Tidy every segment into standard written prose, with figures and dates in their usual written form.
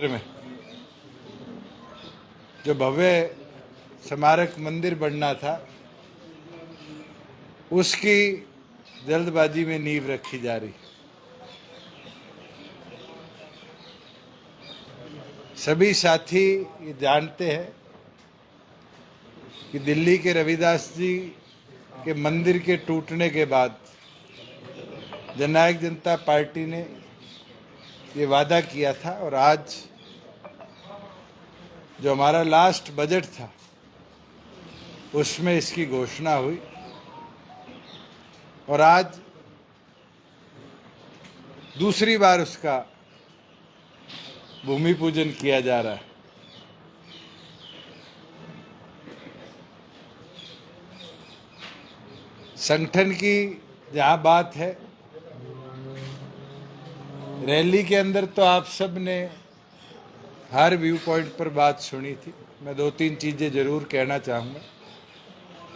में जो भव्य स्मारक मंदिर बनना था उसकी जल्दबाजी में नींव रखी जा रही। सभी साथी ये जानते हैं कि दिल्ली के रविदास जी के मंदिर के टूटने के बाद जननायक जनता पार्टी ने ये वादा किया था और आज जो हमारा लास्ट बजट था उसमें इसकी घोषणा हुई और आज दूसरी बार उसका भूमि पूजन किया जा रहा है। संगठन की जहां बात है, रैली के अंदर तो आप सब ने हर व्यू पॉइंट पर बात सुनी थी। मैं दो तीन चीजें जरूर कहना चाहूँगा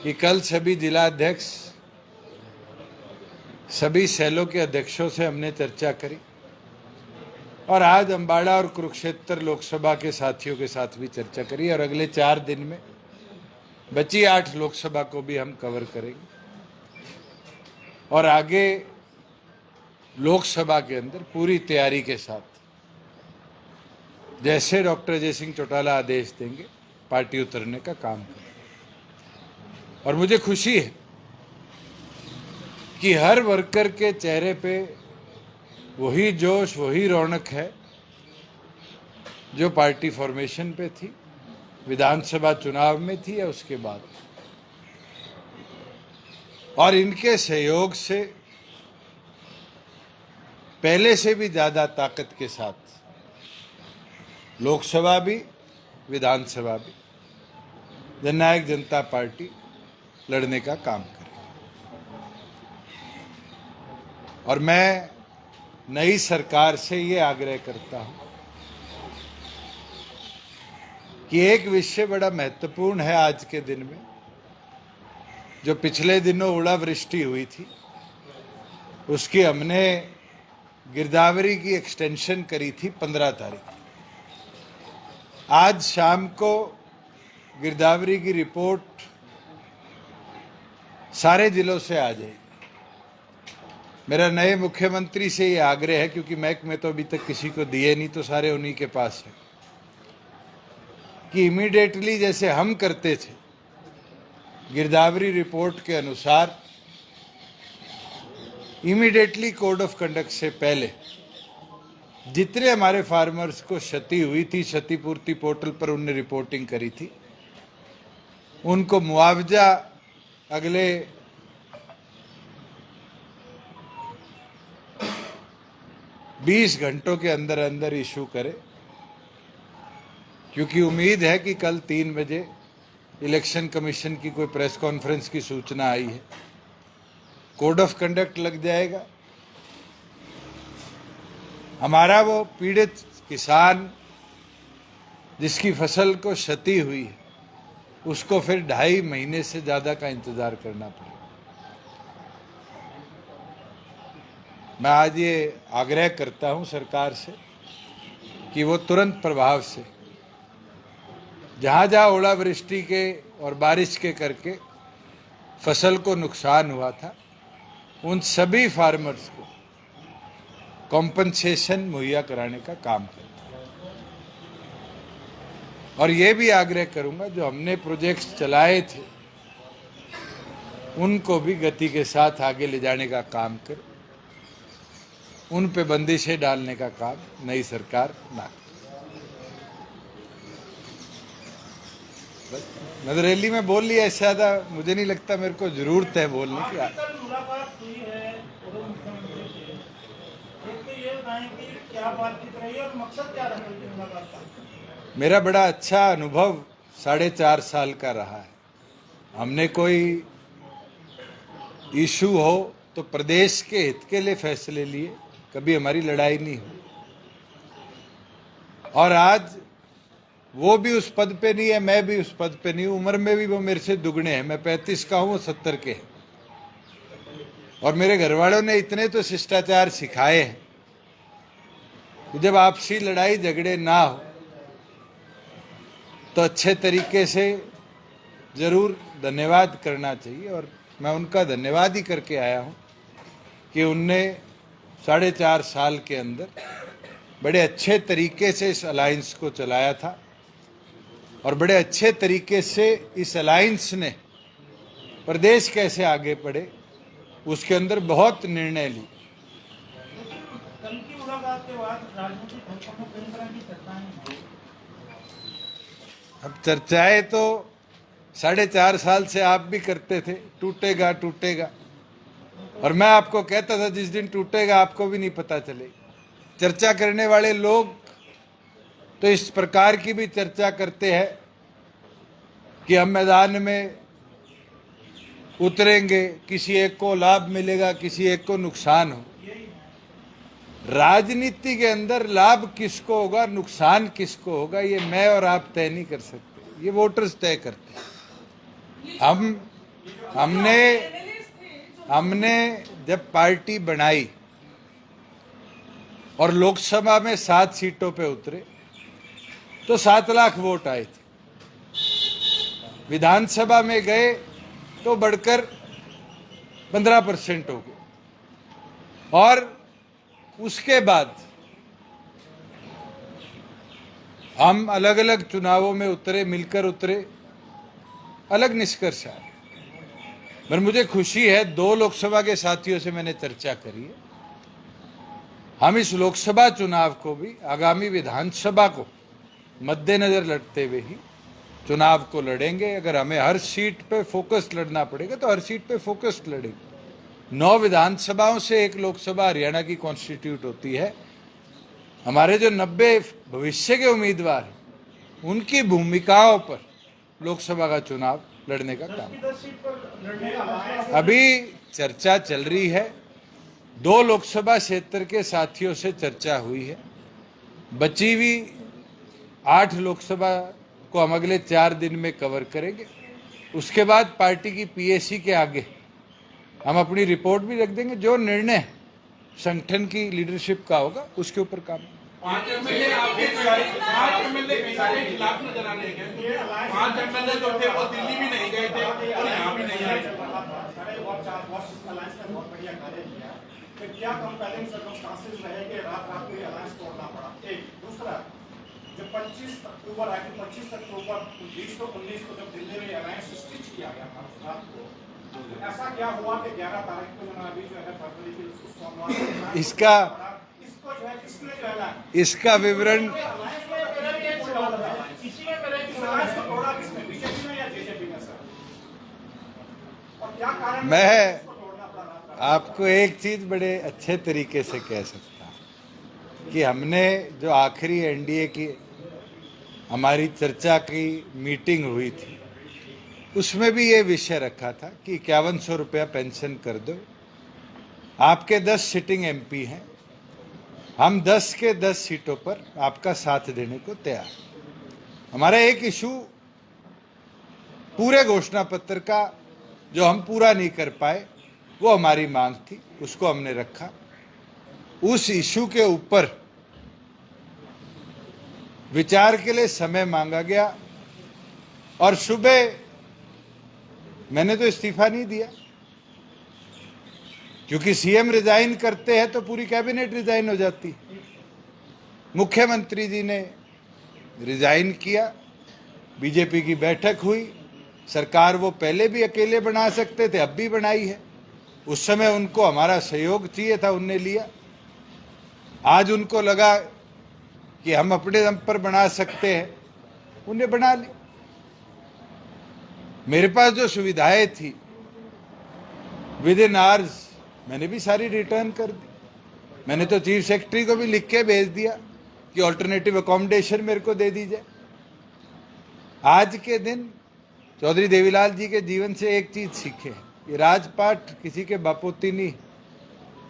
कि कल सभी जिला अध्यक्ष, सभी सेलों के अध्यक्षों से हमने चर्चा करी और आज अम्बाड़ा और कुरुक्षेत्र लोकसभा के साथियों के साथ भी चर्चा करी और अगले 4 दिन में बची 8 लोकसभा को भी हम कवर करेंगे और आगे लोकसभा के अंदर पूरी तैयारी के साथ जैसे डॉक्टर अजय सिंह चौटाला आदेश देंगे पार्टी उतरने का काम करें। और मुझे खुशी है कि हर वर्कर के चेहरे पे वही जोश, वही रौनक है जो पार्टी फॉर्मेशन पे थी, विधानसभा चुनाव में थी या उसके बाद। और इनके सहयोग से पहले से भी ज्यादा ताकत के साथ लोकसभा भी, विधानसभा भी जननायक जनता पार्टी लड़ने का काम करेगी। और मैं नई सरकार से ये आग्रह करता हूं कि एक विषय बड़ा महत्वपूर्ण है आज के दिन में। जो पिछले दिनों ओलावृष्टि हुई थी उसकी हमने गिरदावरी की एक्सटेंशन करी थी 15 तारीख। आज शाम को गिरदावरी की रिपोर्ट सारे जिलों से आ जाएगी। मेरा नए मुख्यमंत्री से ये आग्रह है, क्योंकि महकमे तो अभी तक किसी को दिए नहीं, तो सारे उन्हीं के पास है, कि इमीडिएटली जैसे हम करते थे गिरदावरी रिपोर्ट के अनुसार, इमीडिएटली कोड ऑफ कंडक्ट से पहले जितने हमारे फार्मर्स को क्षति हुई थी, क्षतिपूर्ति पोर्टल पर उनने रिपोर्टिंग करी थी, उनको मुआवजा अगले 20 घंटों के अंदर अंदर इशू करे। क्योंकि उम्मीद है कि कल 3 बजे इलेक्शन कमीशन की कोई प्रेस कॉन्फ्रेंस की सूचना आई है, कोड ऑफ कंडक्ट लग जाएगा। हमारा वो पीड़ित किसान जिसकी फसल को क्षति हुई है उसको फिर 2.5 महीने से ज्यादा का इंतजार करना पड़ेगा। मैं आज ये आग्रह करता हूं सरकार से कि वो तुरंत प्रभाव से जहां जहां ओलावृष्टि के और बारिश के करके फसल को नुकसान हुआ था, उन सभी फार्मर्स को कॉम्पनसेशन मुहैया कराने का काम करें। और ये भी आग्रह करूंगा जो हमने प्रोजेक्ट्स चलाए थे उनको भी गति के साथ आगे ले जाने का काम करें, उन पे बंदिशें डालने का काम नई सरकार ना करे। मैं तो रैली में बोल लिया, इससे ज्यादा मुझे नहीं लगता मेरे को जरूरत है बोलने की। मेरा बड़ा अच्छा अनुभव 4.5 साल का रहा है। हमने कोई इशू हो तो प्रदेश के हित के लिए फैसले लिए, कभी हमारी लड़ाई नहीं हुई। और आज वो भी उस पद पे नहीं है, मैं भी उस पद पे नहीं हूं। उम्र में भी वो मेरे से दुगने हैं, मैं 35 का हूं, वो 70 के हैं। और मेरे घर वालों ने इतने तो शिष्टाचार सिखाए हैं कि जब आपसी लड़ाई झगड़े ना हो तो अच्छे तरीके से जरूर धन्यवाद करना चाहिए, और मैं उनका धन्यवाद ही करके आया हूं कि उनने 4.5 साल के अंदर बड़े अच्छे तरीके से इस अलायंस को चलाया था, और बड़े अच्छे तरीके से इस अलायंस ने प्रदेश कैसे आगे बढ़े उसके अंदर बहुत निर्णय लिए। कल की मुलाकात के बाद राजनीतिक हलकों में कई तरह की चर्चाएं हुई। अब चर्चाएं तो 4.5 साल से आप भी करते थे, टूटेगा टूटेगा, और मैं आपको कहता था जिस दिन टूटेगा आपको भी नहीं पता चलेगा। चर्चा करने वाले लोग तो इस प्रकार की भी चर्चा करते हैं कि हम मैदान में उतरेंगे, किसी एक को लाभ मिलेगा, किसी एक को नुकसान हो। राजनीति के अंदर लाभ किसको होगा, नुकसान किसको होगा, ये मैं और आप तय नहीं कर सकते, ये वोटर्स तय करते हैं। हमने जब पार्टी बनाई और लोकसभा में 7 सीटों पे उतरे तो 7 लाख वोट आए थे। विधानसभा में गए तो बढ़कर 15% हो गए, और उसके बाद हम अलग अलग चुनावों में उतरे, मिलकर उतरे, अलग निष्कर्ष आए। पर मुझे खुशी है, 2 लोकसभा के साथियों से मैंने चर्चा करी है। हम इस लोकसभा चुनाव को भी आगामी विधानसभा को मद्देनजर लड़ते हुए ही चुनाव को लड़ेंगे। अगर हमें हर सीट पे फोकस लड़ना पड़ेगा तो हर सीट पे फोकस लड़ेंगे। 9 विधानसभाओं से एक लोकसभा हरियाणा की कॉन्स्टिट्यूट होती है। हमारे जो 90 भविष्य के उम्मीदवार हैं उनकी भूमिकाओं पर लोकसभा का चुनाव लड़ने का काम अभी चर्चा चल रही है। 2 लोकसभा क्षेत्र के साथियों से चर्चा हुई है। बची हुई 8 लोकसभा को हम अगले 4 दिन में कवर करेंगे। उसके बाद पार्टी की पीएसी के आगे हम अपनी रिपोर्ट भी रख देंगे। जो निर्णय संगठन की लीडरशिप का होगा उसके ऊपर काम। 5 एमएलए आपके 5 एमएलए के खिलाफ नजर आने लगे। 5 एमएलए जो थे वो दिल्ली भी नहीं गए थे और यहाँ भी नहीं आए। क्या कंपेलिंग सर्कमस्टेंसेस रहे कि रात-रात को अलायंस तोड़ना पड़ा? एक दूसरा, जो 25 अक्टूबर 20 को जब दिल्ली में अलायंस स्टिच किया गया था रात को, ऐसा क्या हुआ कि 11 तारीख को अभी जो है फरवरी की सोमवार इसका जो है किसने जो है इसका विवरण मैं आपको एक चीज बड़े अच्छे तरीके से कह सकता हूं कि हमने जो आखिरी एनडीए की हमारी चर्चा की मीटिंग हुई थी उसमें भी ये विषय रखा था कि 5100 रुपया पेंशन कर दो। आपके 10 सिटिंग एमपी हैं, हम 10 के 10 सीटों पर आपका साथ देने को तैयार। हमारा एक इशू पूरे घोषणा पत्र का जो हम पूरा नहीं कर पाए वो हमारी मांग थी, उसको हमने रखा। उस इशू के ऊपर विचार के लिए समय मांगा गया और सुबह मैंने तो इस्तीफा नहीं दिया, क्योंकि सीएम रिजाइन करते हैं तो पूरी कैबिनेट रिजाइन हो जाती। मुख्यमंत्री जी ने रिजाइन किया, बीजेपी की बैठक हुई, सरकार वो पहले भी अकेले बना सकते थे, अब भी बनाई है। उस समय उनको हमारा सहयोग चाहिए था, उनने लिया। आज उनको लगा कि हम अपने दम पर बना सकते हैं, उन्हें बना ली। मेरे पास जो सुविधाएं थी विद इन आवर्स मैंने भी सारी रिटर्न कर दी। मैंने तो चीफ सेक्रेटरी को भी लिख के भेज दिया कि ऑल्टरनेटिव अकोमोडेशन मेरे को दे दी जाए। आज के दिन चौधरी देवीलाल जी के जीवन से एक चीज सीखे, ये राजपाट किसी के बापोती नहीं,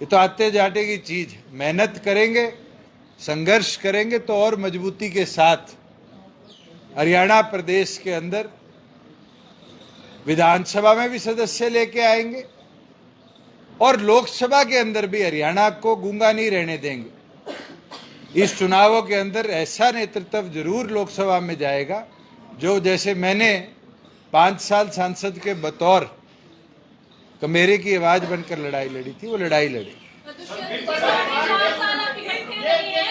ये तो आते जाते की चीज है। मेहनत करेंगे, संघर्ष करेंगे तो और मजबूती के साथ हरियाणा प्रदेश के अंदर विधानसभा में भी सदस्य लेके आएंगे और लोकसभा के अंदर भी हरियाणा को गूंगा नहीं रहने देंगे। इस चुनावों के अंदर ऐसा नेतृत्व जरूर लोकसभा में जाएगा जो जैसे मैंने 5 साल सांसद के बतौर कमेरे की आवाज बनकर लड़ाई लड़ी थी, वो लड़ाई लड़ी।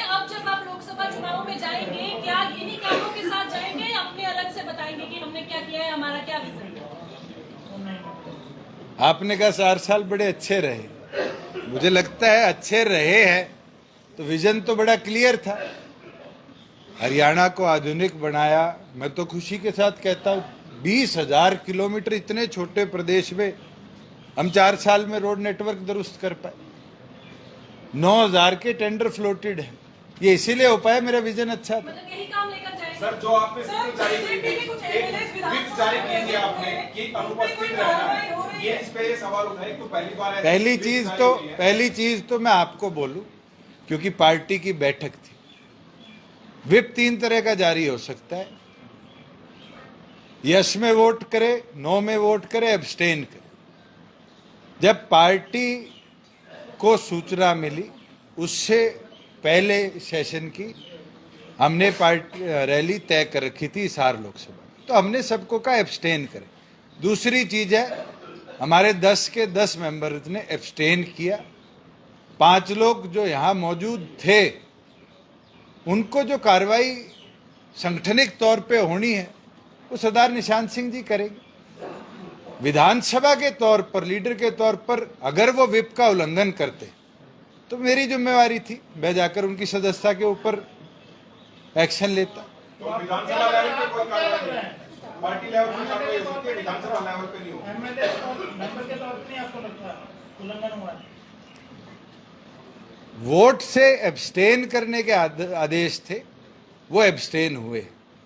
अब जब आप लोकसभा चुनाव में जाएंगे, क्या इन्हीं कामों के साथ जाएंगे या अपने अलग से बताएंगे कि हमने क्या किया है, हमारा क्या विजन है? आपने कहा 4 साल बड़े अच्छे रहे, मुझे लगता है अच्छे रहे हैं तो विजन तो बड़ा क्लियर था। हरियाणा को आधुनिक बनाया। मैं तो खुशी के साथ कहता हूँ 20,000 किलोमीटर इतने छोटे प्रदेश में हम 4 साल में रोड नेटवर्क दुरुस्त कर पाए। 9,000 के टेंडर फ्लोटेड है। ये इसीलिए हो पाया, मेरा विजन अच्छा था। मतलब यही काम लेकर जाएंगे सर, जो आपने स्पीच जारी की थी, व्हिप जारी की थी आपने कि अनुपस्थित रहना, ये इस पे सवाल उठाए तो पहली बार पहली चीज तो मैं आपको बोलूं, क्योंकि पार्टी की बैठक थी। व्हिप 3 तरह का जारी हो सकता है, यस में वोट करे, नो में वोट करे, एब्सटेन करे। जब पार्टी को सूचना मिली उससे पहले सेशन की हमने पार्टी रैली तय कर रखी थी हिसार लोकसभा, तो हमने सबको कहा एब्सटेन करें। दूसरी चीज है, हमारे 10 के 10 मेंबर्स ने एब्सटेन किया। 5 लोग जो यहाँ मौजूद थे उनको जो कार्रवाई संगठनिक तौर पे होनी है वो सरदार निशांत सिंह जी करेंगे। विधानसभा के तौर पर, लीडर के तौर पर अगर वो व्हिप का उल्लंघन करते तो मेरी जिम्मेवारी थी, मैं जाकर उनकी सदस्यता के ऊपर एक्शन लेता। तो विधानसभा लेवल पे कोई कार्रवाई नहीं, पार्टी लेवल पे कार्रवाई हो सकती है, विधानसभा लेवल पे नहीं हो। एमएलए मेंबर के तौर पर नहीं आपको लगता है उल्लंघन हुआ है? वोट से एब्सटेन करने के आदेश थे, वो एब्सटेन हुए।